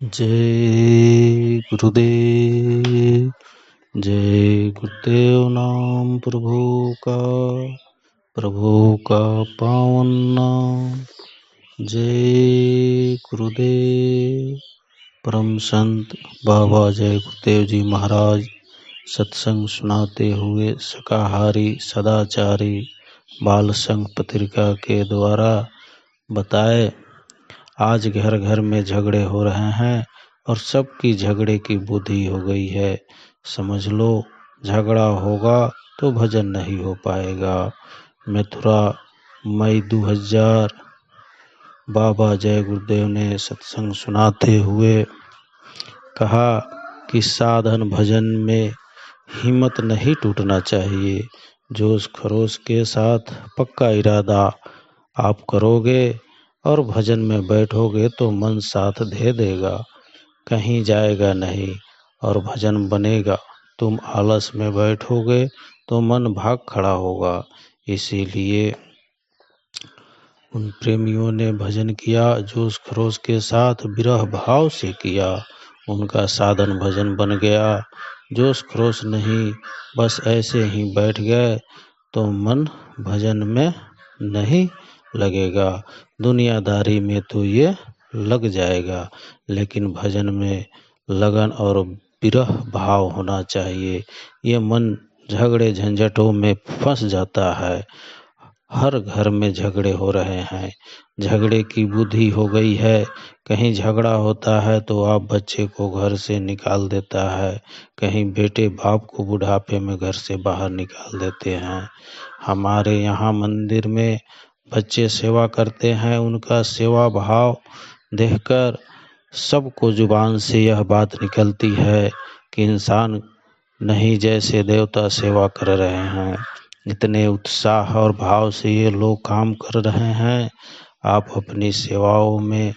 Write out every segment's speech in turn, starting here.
जय गुरुदेव। जय गुरुदेव। नाम प्रभु का पावन नाम। जय गुरुदेव। परम संत बाबा जय गुरुदेव जी महाराज सत्संग सुनाते हुए शाकाहारी सदाचारी बाल संघ पत्रिका के द्वारा बताए। आज घर घर में झगड़े हो रहे हैं और सबकी झगड़े की बुद्धि हो गई है। समझ लो, झगड़ा होगा तो भजन नहीं हो पाएगा। मथुरा मई 2000 बाबा जय गुरुदेव ने सत्संग सुनाते हुए कहा कि साधन भजन में हिम्मत नहीं टूटना चाहिए। जोश खरोश के साथ पक्का इरादा आप करोगे और भजन में बैठोगे तो मन साथ दे देगा, कहीं जाएगा नहीं और भजन बनेगा। तुम आलस में बैठोगे तो मन भाग खड़ा होगा। इसीलिए उन प्रेमियों ने भजन किया, जोश खरोश के साथ विरह भाव से किया। उनका साधन भजन बन गया। जोश खरोश नहीं, बस ऐसे ही बैठ गए तो मन भजन में नहीं लगेगा। दुनियादारी में तो ये लग जाएगा, लेकिन भजन में लगन और विरह भाव होना चाहिए। ये मन झगड़े झंझटों में फंस जाता है। हर घर में झगड़े हो रहे हैं, झगड़े की बुद्धि हो गई है। कहीं झगड़ा होता है तो आप बच्चे को घर से निकाल देता है, कहीं बेटे बाप को बुढ़ापे में घर से बाहर निकाल देते हैं। हमारे यहाँ मंदिर में बच्चे सेवा करते हैं, उनका सेवा भाव देखकर सबको जुबान से यह बात निकलती है कि इंसान नहीं जैसे देवता सेवा कर रहे हैं। इतने उत्साह और भाव से ये लोग काम कर रहे हैं। आप अपनी सेवाओं में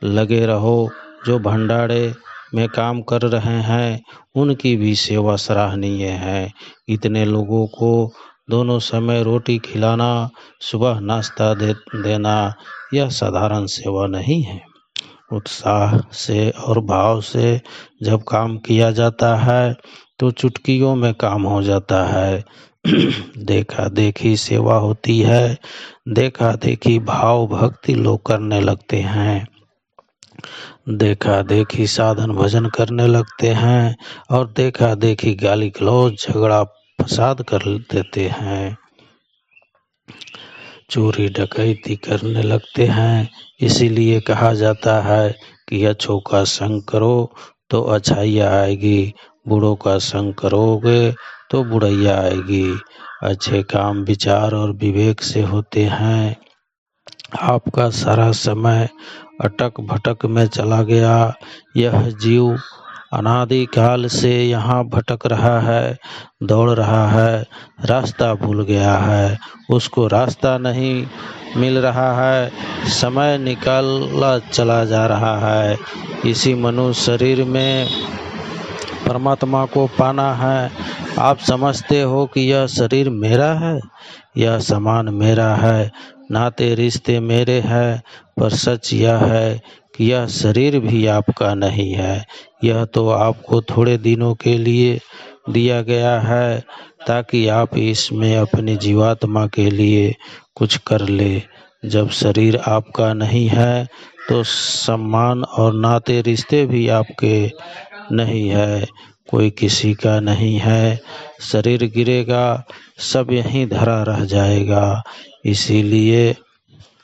लगे रहो। जो भंडारे में काम कर रहे हैं उनकी भी सेवा सराहनीय है। इतने लोगों को दोनों समय रोटी खिलाना, सुबह नाश्ता देना, यह साधारण सेवा नहीं है। उत्साह से और भाव से जब काम किया जाता है तो चुटकियों में काम हो जाता है। देखा देखी सेवा होती है, देखा देखी भाव भक्ति लोग करने लगते हैं, देखा देखी साधन भजन करने लगते हैं और देखा देखी गाली गलौज झगड़ा फसाद कर देते हैं, चोरी डकैती करने लगते हैं। इसीलिए कहा जाता है कि अच्छों का संग करो तो अच्छाइयाँ आएगी, बूढ़ों का संग करोगे तो बुराइयाँ आएगी। अच्छे काम विचार और विवेक से होते हैं। आपका सारा समय अटक भटक में चला गया। यह जीव अनादिकाल से यहाँ भटक रहा है, दौड़ रहा है, रास्ता भूल गया है, उसको रास्ता नहीं मिल रहा है, समय निकला चला जा रहा है। इसी मनुष्य शरीर में परमात्मा को पाना है। आप समझते हो कि यह शरीर मेरा है, यह सामान मेरा है, नाते रिश्ते मेरे हैं, पर सच यह है कि यह शरीर भी आपका नहीं है। यह तो आपको थोड़े दिनों के लिए दिया गया है ताकि आप इसमें अपनी जीवात्मा के लिए कुछ कर ले। जब शरीर आपका नहीं है तो सम्मान और नाते रिश्ते भी आपके नहीं है, कोई किसी का नहीं है। शरीर गिरेगा, सब यहीं धरा रह जाएगा। इसीलिए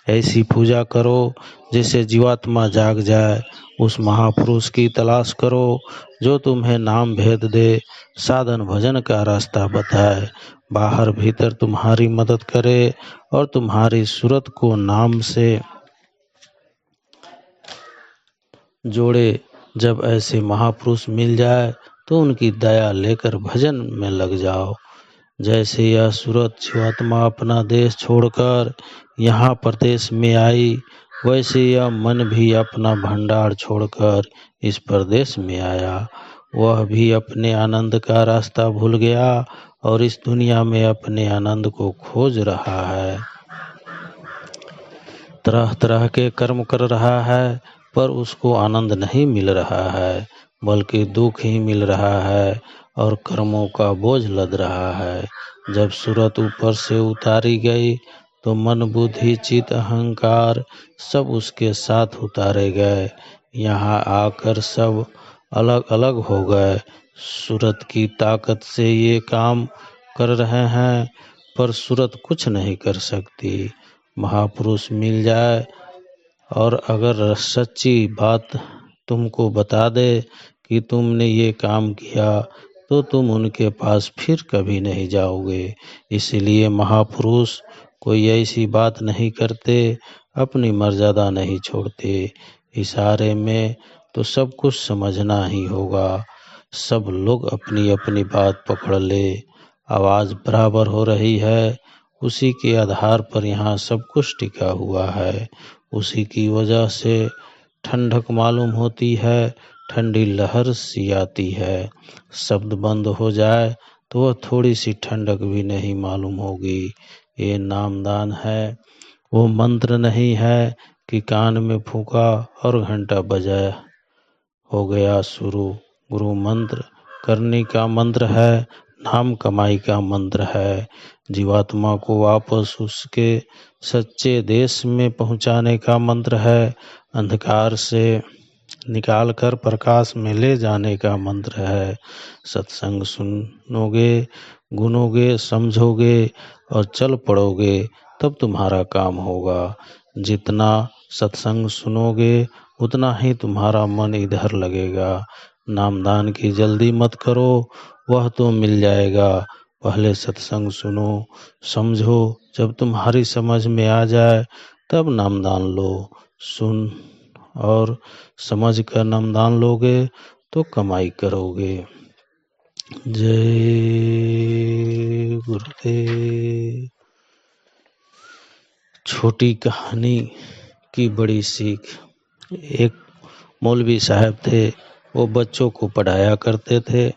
ऐसी पूजा करो जिससे जीवात्मा जाग जाए। उस महापुरुष की तलाश करो जो तुम्हें नाम भेद दे, साधन भजन का रास्ता बताए, बाहर भीतर तुम्हारी मदद करे और तुम्हारी सूरत को नाम से जोड़े। जब ऐसे महापुरुष मिल जाए तो उनकी दया लेकर भजन में लग जाओ। जैसे यह सूरत जीवात्मा अपना देश छोड़कर यहाँ प्रदेश में आई, वैसे यह मन भी अपना भंडार छोड़कर इस प्रदेश में आया। वह भी अपने आनंद का रास्ता भूल गया और इस दुनिया में अपने आनंद को खोज रहा है। तरह तरह के कर्म कर रहा है, पर उसको आनंद नहीं मिल रहा है, बल्कि दुख ही मिल रहा है और कर्मों का बोझ लद रहा है। जब सूरत ऊपर से उतारी गई तो मन, बुद्धि, चित्त, अहंकार सब उसके साथ उतारे गए। यहाँ आकर सब अलग अलग हो गए। सूरत की ताकत से ये काम कर रहे हैं, पर सूरत कुछ नहीं कर सकती। महापुरुष मिल जाए और अगर सच्ची बात तुमको बता दे कि तुमने ये काम किया, तो तुम उनके पास फिर कभी नहीं जाओगे। इसलिए महापुरुष कोई ऐसी बात नहीं करते, अपनी मर्यादा नहीं छोड़ते। इशारे में तो सब कुछ समझना ही होगा। सब लोग अपनी अपनी बात पकड़ ले, आवाज़ बराबर हो रही है, उसी के आधार पर यहाँ सब कुछ टिका हुआ है। उसी की वजह से ठंडक मालूम होती है, ठंडी लहर सी आती है। शब्द बंद हो जाए तो वह थोड़ी सी ठंडक भी नहीं मालूम होगी। ये नामदान है, वो मंत्र नहीं है कि कान में फूंका और घंटा बजाया हो गया शुरू। गुरु मंत्र करने का मंत्र है, नाम कमाई का मंत्र है। जीवात्मा को वापस उसके सच्चे देश में पहुंचाने का मंत्र है। अंधकार से निकाल कर प्रकाश में ले जाने का मंत्र है। सत्संग सुनोगे, गुनोगे, समझोगे और चल पड़ोगे, तब तुम्हारा काम होगा। जितना सत्संग सुनोगे उतना ही तुम्हारा मन इधर लगेगा। नामदान की जल्दी मत करो, वह तो मिल जाएगा। पहले सत्संग सुनो, समझो, जब तुम्हारी समझ में आ जाए तब नामदान लो। सुन और समझ कर नामदान लोगे तो कमाई करोगे। जय गुरुदेव। छोटी कहानी की बड़ी सीख। एक मौलवी साहब थे, वो बच्चों को पढ़ाया करते थे।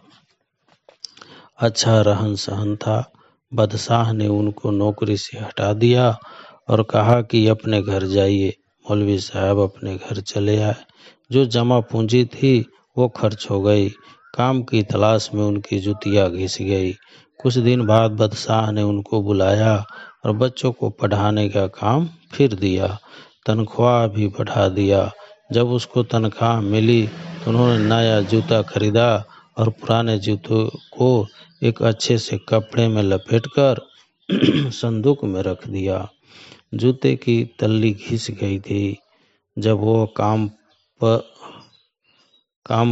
अच्छा रहन सहन था। बादशाह ने उनको नौकरी से हटा दिया और कहा कि अपने घर जाइए। मौलवी साहब अपने घर चले आए। जो जमा पूंजी थी वो खर्च हो गई। काम की तलाश में उनकी जुतियाँ घिस गई। कुछ दिन बाद बादशाह ने उनको बुलाया और बच्चों को पढ़ाने का काम फिर दिया। तनख्वाह भी बढ़ा दिया। जब उसको तनख्वाह मिली तो उन्होंने नया जूता खरीदा और पुराने जूतों को एक अच्छे से कपड़े में लपेटकर संदूक में रख दिया। जूते की तल्ली घिस गई थी। जब वो काम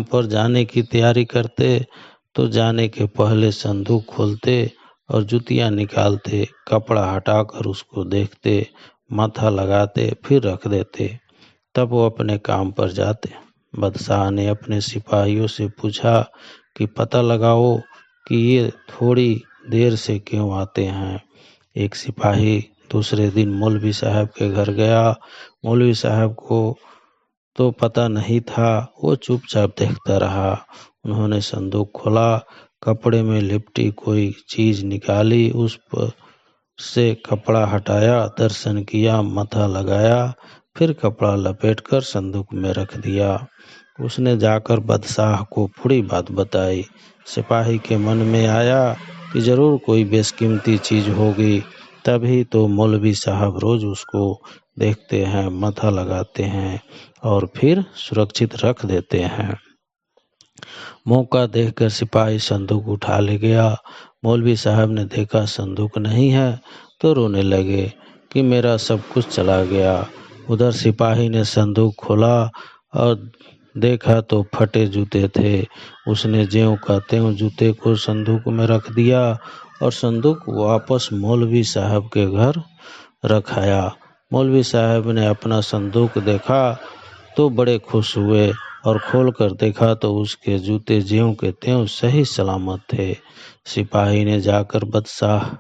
पर जाने की तैयारी करते तो जाने के पहले संदूक खोलते और जूतियाँ निकालते, कपड़ा हटाकर उसको देखते, माथा लगाते, फिर रख देते। तब वो अपने काम पर जाते। बादशाह ने अपने सिपाहियों से पूछा कि पता लगाओ कि ये थोड़ी देर से क्यों आते हैं। एक सिपाही दूसरे दिन मौलवी साहब के घर गया। मौलवी साहब को तो पता नहीं था, वो चुपचाप देखता रहा। उन्होंने संदूक खोला, कपड़े में लिपटी कोई चीज निकाली, उस पर से कपड़ा हटाया, दर्शन किया, माथा लगाया, फिर कपड़ा लपेटकर संदूक में रख दिया। उसने जाकर बादशाह को पूरी बात बताई। सिपाही के मन में आया कि जरूर कोई बेशकीमती चीज होगी, तभी तो मौलवी साहब रोज उसको देखते हैं, माथा लगाते हैं और फिर सुरक्षित रख देते हैं। मौका देखकर सिपाही संदूक उठा ले गया। मौलवी साहब ने देखा संदूक नहीं है तो रोने लगे कि मेरा सब कुछ चला गया। उधर सिपाही ने संदूक खोला और देखा तो फटे जूते थे। उसने ज्यों का त्यों जूते को संदूक में रख दिया और संदूक वापस मौलवी साहब के घर रखाया। मौलवी साहब ने अपना संदूक देखा तो बड़े खुश हुए और खोलकर देखा तो उसके जूते ज्यों के त्यों सही सलामत थे। सिपाही ने जाकर बादशाह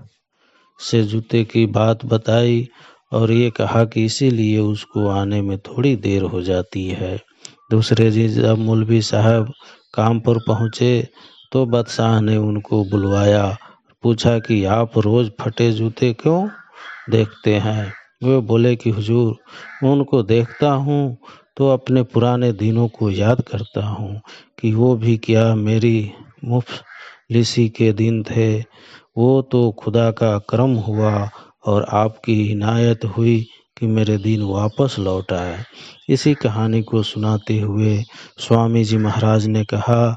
से जूते की बात बताई और ये कहा कि इसीलिए उसको आने में थोड़ी देर हो जाती है। दूसरे दिन जब मौलवी साहब काम पर पहुँचे तो बादशाह ने उनको बुलवाया, पूछा कि आप रोज फटे जूते क्यों देखते हैं। वे बोले कि हुजूर, मैं उनको देखता हूँ तो अपने पुराने दिनों को याद करता हूँ कि वो भी क्या मेरी मुफलिसी के दिन थे। वो तो खुदा का करम हुआ और आपकी इनायत हुई कि मेरे दिन वापस लौट आए। इसी कहानी को सुनाते हुए स्वामी जी महाराज ने कहा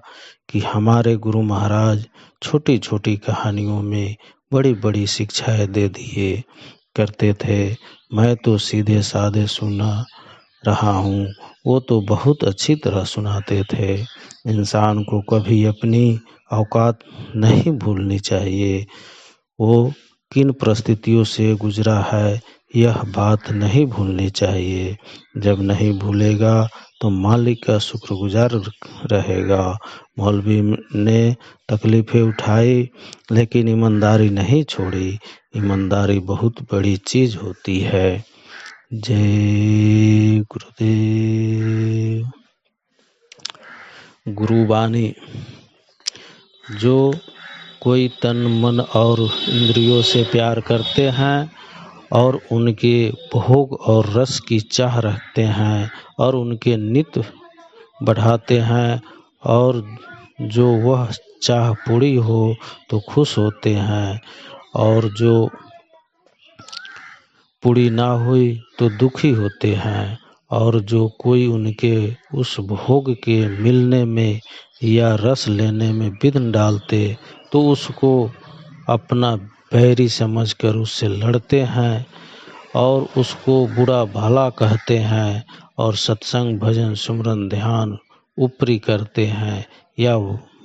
कि हमारे गुरु महाराज छोटी छोटी कहानियों में बड़ी बड़ी शिक्षाएं दे दिए करते थे। मैं तो सीधे साधे सुना रहा हूँ, वो तो बहुत अच्छी तरह सुनाते थे। इंसान को कभी अपनी औकात नहीं भूलनी चाहिए। वो किन परिस्थितियों से गुजरा है यह बात नहीं भूलनी चाहिए। जब नहीं भूलेगा तो मालिक का शुक्रगुजार रहेगा। मौलवी ने तकलीफें उठाई लेकिन ईमानदारी नहीं छोड़ी। ईमानदारी बहुत बड़ी चीज होती है। जय गुरुदेव। गुरुवाणी। जो कोई तन मन और इंद्रियों से प्यार करते हैं और उनके भोग और रस की चाह रखते हैं और उनके नित्य बढ़ाते हैं और जो वह चाह पूरी हो तो खुश होते हैं और जो पूरी ना हुई तो दुखी होते हैं और जो कोई उनके उस भोग के मिलने में या रस लेने में विघ्न डालते तो उसको अपना बैरी समझकर उससे लड़ते हैं और उसको बुरा भला कहते हैं और सत्संग भजन सुमरन ध्यान ऊपरी करते हैं या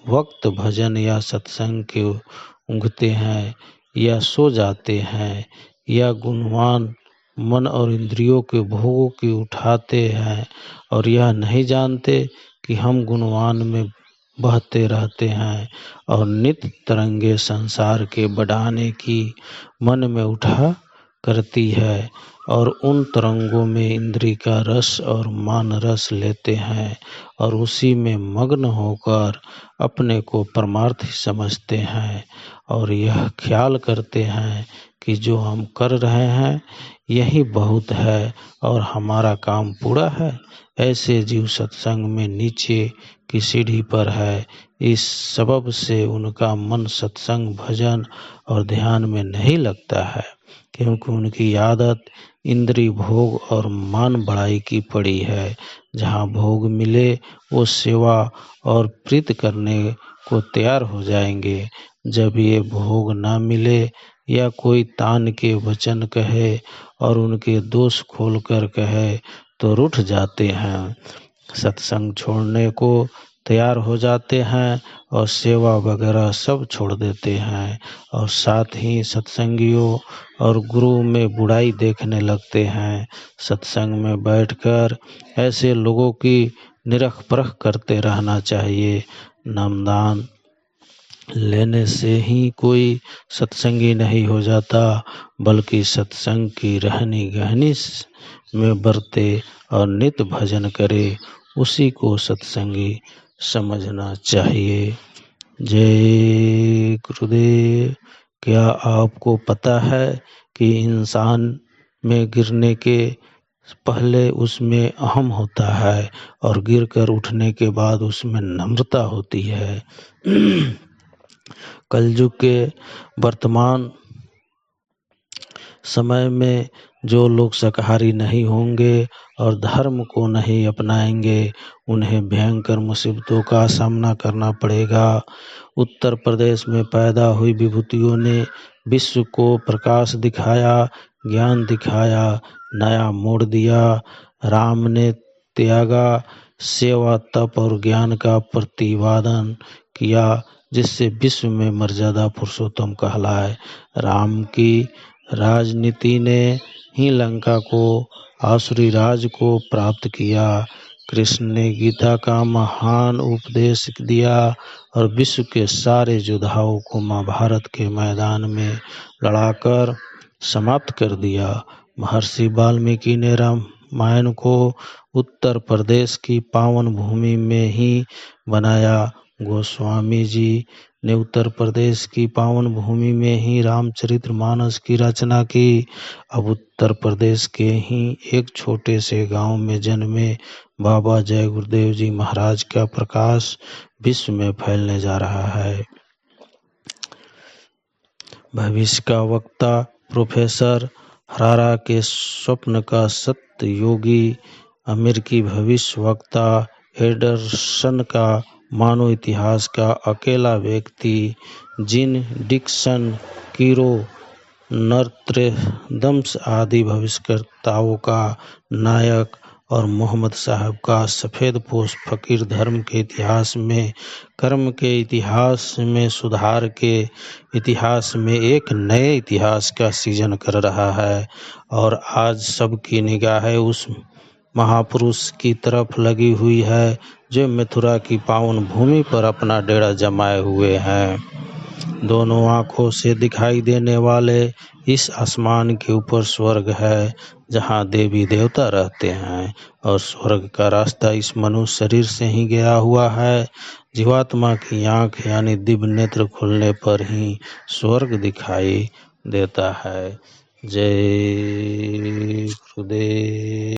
वक्त भजन या सत्संग के ऊँघते हैं या सो जाते हैं या गुणवान मन और इंद्रियों के भोगों की उठाते हैं और यह नहीं जानते कि हम गुणवान में बहते रहते हैं और नित्य तरंगे संसार के बढ़ाने की मन में उठा करती है और उन तरंगों में इंद्री का रस और मान रस लेते हैं और उसी में मग्न होकर अपने को परमार्थ समझते हैं और यह ख्याल करते हैं कि जो हम कर रहे हैं यही बहुत है और हमारा काम पूरा है। ऐसे जीव सत्संग में नीचे की सीढ़ी पर है। इस सबब से उनका मन सत्संग भजन और ध्यान में नहीं लगता है क्योंकि उनकी आदत इंद्री भोग और मान बढ़ाई की पड़ी है। जहाँ भोग मिले वो सेवा और प्रीत करने को तैयार हो जाएंगे। जब ये भोग ना मिले या कोई तान के वचन कहे और उनके दोष खोलकर कहे तो रूठ जाते हैं, सत्संग छोड़ने को तैयार हो जाते हैं और सेवा वगैरह सब छोड़ देते हैं और साथ ही सत्संगियों और गुरु में बुराई देखने लगते हैं। सत्संग में बैठकर ऐसे लोगों की निरख परख करते रहना चाहिए। नामदान लेने से ही कोई सत्संगी नहीं हो जाता बल्कि सत्संग की रहनी गहनी में बरते और नित्य भजन करे उसी को सत्संगी समझना चाहिए। जय गुरुदेव। क्या आपको पता है कि इंसान में गिरने के पहले उसमें अहम होता है और गिरकर उठने के बाद उसमें नम्रता होती है। कलयुग के वर्तमान समय में जो लोग शाकाहारी नहीं होंगे और धर्म को नहीं अपनाएंगे उन्हें भयंकर मुसीबतों का सामना करना पड़ेगा। उत्तर प्रदेश में पैदा हुई विभूतियों ने विश्व को प्रकाश दिखाया, ज्ञान दिखाया, नया मोड़ दिया। राम ने त्यागा, सेवा तप और ज्ञान का प्रतिपादन किया जिससे विश्व में मर्यादा पुरुषोत्तम कहलाए। राम की राजनीति ने ही लंका को आसुरी राज को प्राप्त किया। कृष्ण ने गीता का महान उपदेश दिया और विश्व के सारे योद्धाओं को महाभारत के मैदान में लड़ाकर समाप्त कर दिया। महर्षि वाल्मीकि ने रामायण को उत्तर प्रदेश की पावन भूमि में ही बनाया। गोस्वामी जी ने उत्तर प्रदेश की पावन भूमि में ही रामचरितमानस की रचना की। अब उत्तर प्रदेश के ही एक छोटे से गांव में जन्मे बाबा जय गुरुदेव जी महाराज का प्रकाश विश्व में फैलने जा रहा है। भविष्य का वक्ता प्रोफेसर हरारा के स्वप्न का सत्य योगी, अमेरिकी भविष्य वक्ता एंडरसन का मानव इतिहास का अकेला व्यक्ति, जीन डिक्सन, कीरो, नॉस्ट्रेडमस आदि भविष्यवक्ताओं का नायक और मोहम्मद साहब का सफेदपोश फकीर धर्म के इतिहास में, कर्म के इतिहास में, सुधार के इतिहास में एक नए इतिहास का सृजन कर रहा है। और आज सबकी निगाहें उस महापुरुष की तरफ लगी हुई है जो मथुरा की पावन भूमि पर अपना डेरा जमाए हुए हैं। दोनों आँखों से दिखाई देने वाले इस आसमान के ऊपर स्वर्ग है जहाँ देवी देवता रहते हैं, और स्वर्ग का रास्ता इस मनुष्य शरीर से ही गया हुआ है। जीवात्मा की आँख यानी दिव्य नेत्र खुलने पर ही स्वर्ग दिखाई देता है। जय गुरुदेव।